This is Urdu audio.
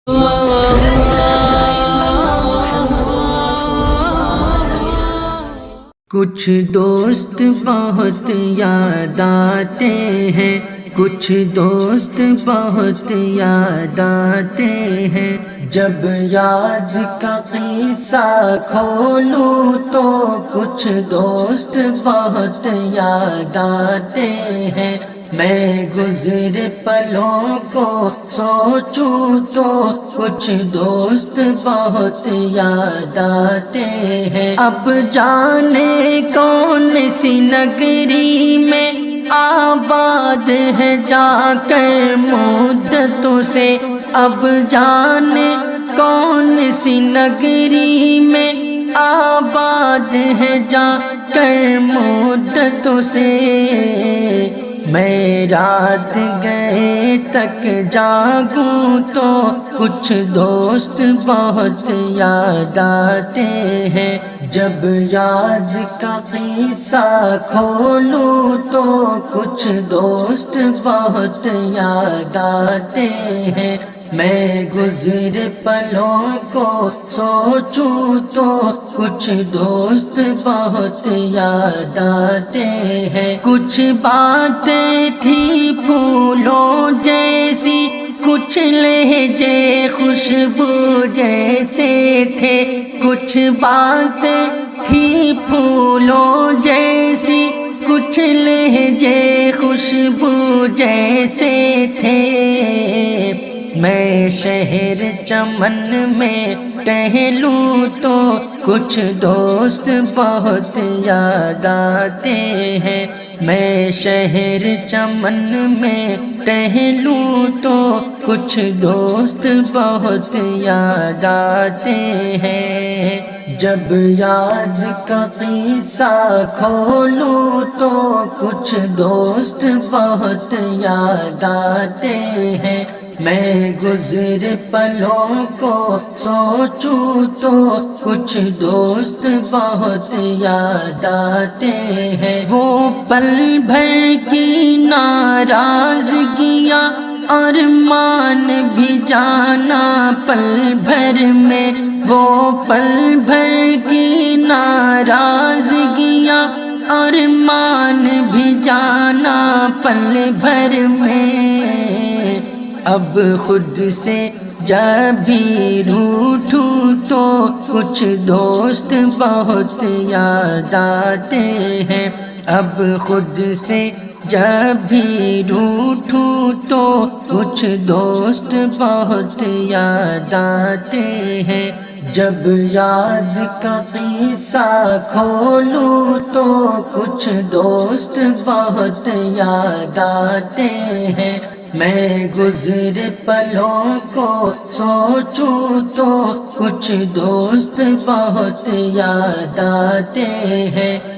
کچھ دوست بہت یاد آتے ہیں، کچھ دوست بہت یاد آتے ہیں، جب یاد کا قصہ کھولوں تو کچھ دوست بہت یاد آتے ہیں۔ میں گزرے پلوں کو سوچوں تو کچھ دوست بہت یاد آتے ہیں۔ اب جانے کون سی نگری میں آباد ہے جا کر مدتوں سے، اب جانے کون سی نگری میں آباد ہے جا کر مدتوں سے۔ میں رات گئے تک جاگوں تو کچھ دوست بہت یاد آتے ہیں، جب یاد کا قصہ کھولوں تو کچھ دوست بہت یاد آتے ہیں۔ میں گزرے پلوں کو سوچوں تو کچھ دوست بہت یاد آتے ہیں۔ کچھ باتیں تھی پھولوں جیسی، کچھ لہجے خوشبو جیسے تھے، کچھ باتیں تھی پھولوں جیسی، کچھ لہجے خوشبو جیسے تھے۔ میں شہر چمن میں ٹہلوں تو کچھ دوست بہت یاد آتے ہیں۔ میں شہر چمن میں ٹہلوں تو کچھ دوست بہت یاد آتے ہیں۔ جب یاد کا قصہ کھولوں تو کچھ دوست بہت یاد آتے ہیں۔ میں گزرے پلوں کو سوچوں تو کچھ دوست بہت یاد آتے ہیں۔ وہ پل بھر کی ناراضگیاں ارمان بھی جانا پل بھر میں، وہ پل بھر کی ناراضگیاں ارمان بھی جانا پل بھر میں۔ اب خود سے جب بھی روٹھوں تو کچھ دوست بہت یاد آتے ہیں۔ اب خود سے جب بھی روٹھوں تو کچھ دوست بہت یاد آتے ہیں۔ جب یاد کا قصہ کھولوں تو کچھ دوست بہت یاد آتے ہیں۔ میں گزرے پلوں کو سوچوں تو کچھ دوست بہت یاد آتے ہیں۔